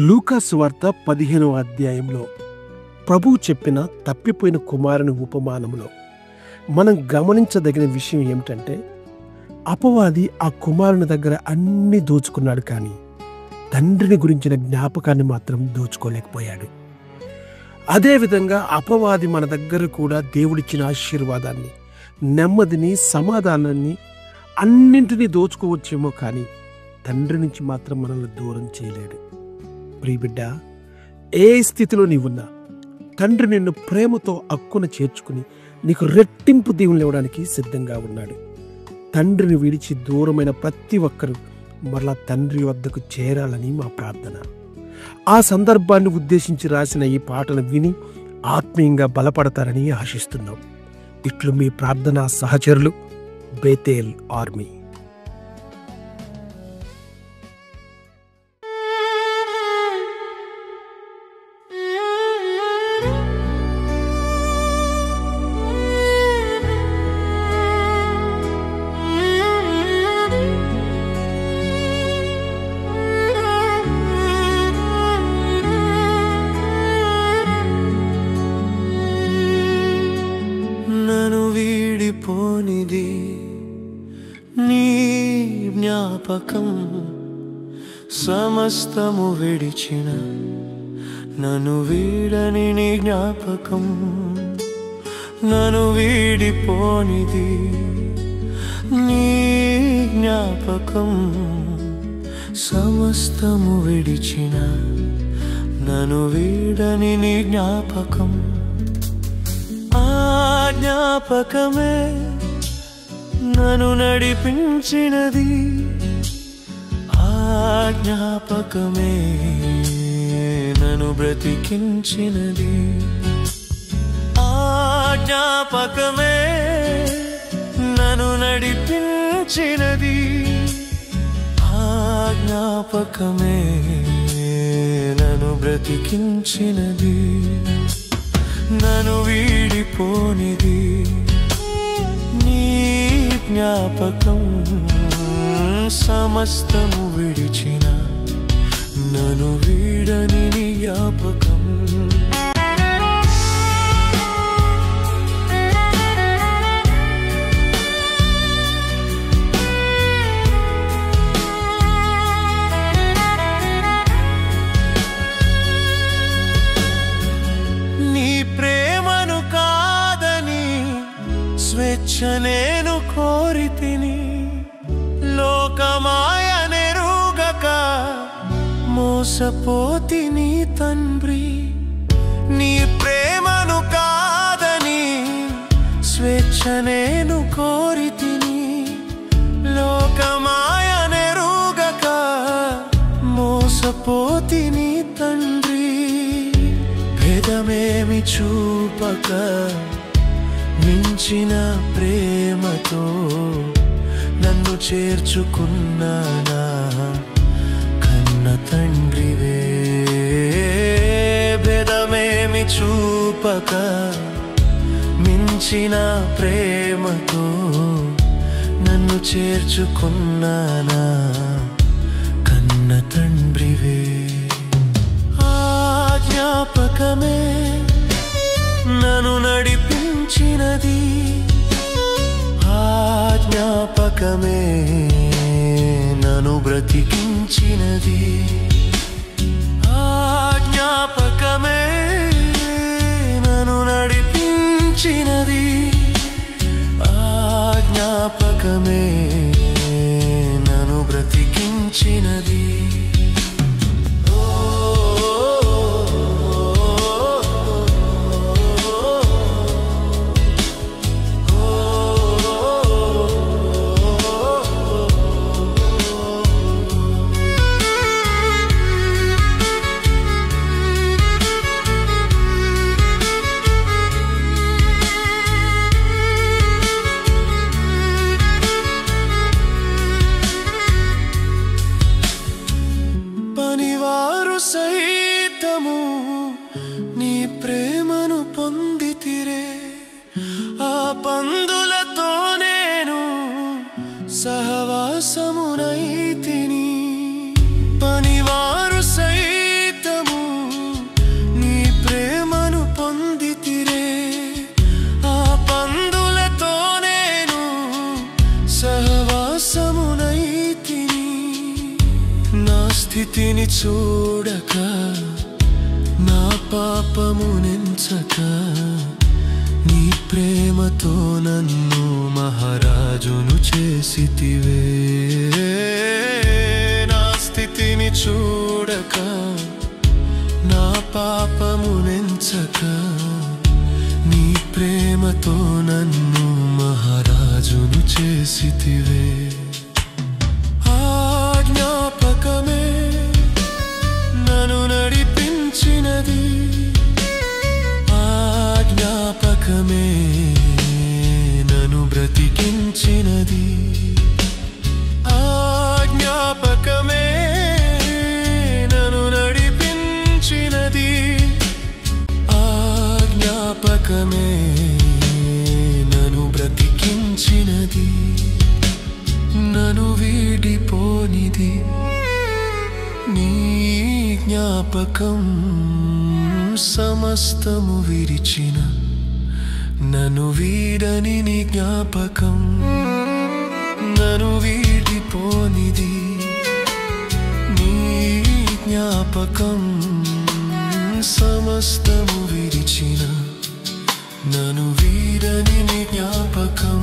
లూకా సువార్త 15వ అధ్యాయంలో ప్రభువు చెప్పిన తప్పిపోయిన కుమారుని ఉపమానంలో మనం గమనించదగిన విషయం ఏమిటంటే, అపవాది ఆ కుమారుని దగ్గర అన్నీ దోచుకున్నాడు, కానీ తండ్రిని గురించిన జ్ఞాపకాన్ని మాత్రం దోచుకోలేకపోయాడు. అదేవిధంగా అపవాది మన దగ్గర కూడా దేవుడిచ్చిన ఆశీర్వాదాన్ని, నెమ్మదిని, సమాధానాన్ని అన్నింటినీ దోచుకోవచ్చేమో, కానీ తండ్రి నుంచి మాత్రం మనల్ని దూరం చేయలేడు. ప్రియబిడ్డ, ఏ స్థితిలో నీవున్నా తండ్రి నిన్ను ప్రేమతో అక్కున చేర్చుకుని నీకు రెట్టింపు దీవెనలు ఇవ్వడానికి సిద్ధంగా ఉన్నాడు. తండ్రిని విడిచి దూరమైన ప్రతి ఒక్కరూ మరలా తండ్రి వద్దకు చేరాలని మా ప్రార్థన. ఆ సందర్భాన్ని ఉద్దేశించి రాసిన ఈ పాటను విని ఆత్మీయంగా బలపడతారని ఆశిస్తున్నాం. ఇట్లు మీ ప్రార్థనా సహచరులు, బేతేల్ ఆర్మీ. పోనిది నీ జ్ఞాపకం, సమస్తము విడిచిన నన్ను వీడని నీ జ్ఞాపకం. నన్ను వీడిపోనిది నీ జ్ఞాపకం, సమస్తము విడిచిన నన్ను వీడని నీ జ్ఞాపకం. ఆ జ్ఞాపకమే నన్ను నడిపించినది, ఆ జ్ఞాపకమే నన్ను బ్రతికించినది. ఆ జ్ఞాపకమే నన్ను నడిపించినది, ఆ జ్ఞాపకమే నన్ను బ్రతికించినది. నన్ను వీడిపోనిది నీ జ్ఞాపకం, సమస్తము విడిచిన నన్ను వీడని నీ జ్ఞాపకం. స్వేచ్ఛ నేను కోరితిని, లోకమాయనెరుగక మోసపోతిని తండ్రి. నీ ప్రేమను కాదని స్వేచ్ఛ నేను కోరితిని, లోకమాయనెరుగక మోసపోతిని తండ్రి. భేదమేమి చూపక మించిన ప్రేమతో నన్ను చేర్చుకున్నానా కన్న తండ్రివే. భేదమేమి చూపక మించిన ప్రేమతో నన్ను చేర్చుకున్నానా కన్న తండ్రివే. ఆ జ్ఞాపకమే నన్ను నడిపించినది, ఆ జ్ఞాపకమే నన్ను బ్రతికించినది. ఆ జ్ఞాపకమే నన్ను నడిపించినది, ఆ జ్ఞాపకమే నన్ను బ్రతికించినది. సైతము నీ ప్రేమను పొందితిరే, ఆ పందులతో నేను సహవాసమునైతిని. స్థితిని చూడక, నా పాపమునెంచక, నీ ప్రేమతో నన్ను మహారాజును చేసితివే. నా స్థితిని చూడక, నా పాపమునెంచక, నీ ప్రేమతో నన్ను మహారాజును చేసితివే. జ్ఞాపకమే నన్ను నడిపించినది, ఆ జ్ఞాపకమే నన్ను బ్రతికించినది, ఆ జ్ఞాపకమే నన్ను నడిపించినది, ఆ జ్ఞాపకమే నన్ను బ్రతికించినది, నన్ను వీడిపోనిది. నీ జ్ఞాపకం సమస్తము విరిచిన, నన్ను వీడని నీ జ్ఞాపకం నన్ను వీడిపోనిది. నీ జ్ఞాపకం సమస్తము విరిచిన, నన్ను వీడని నీ జ్ఞాపకం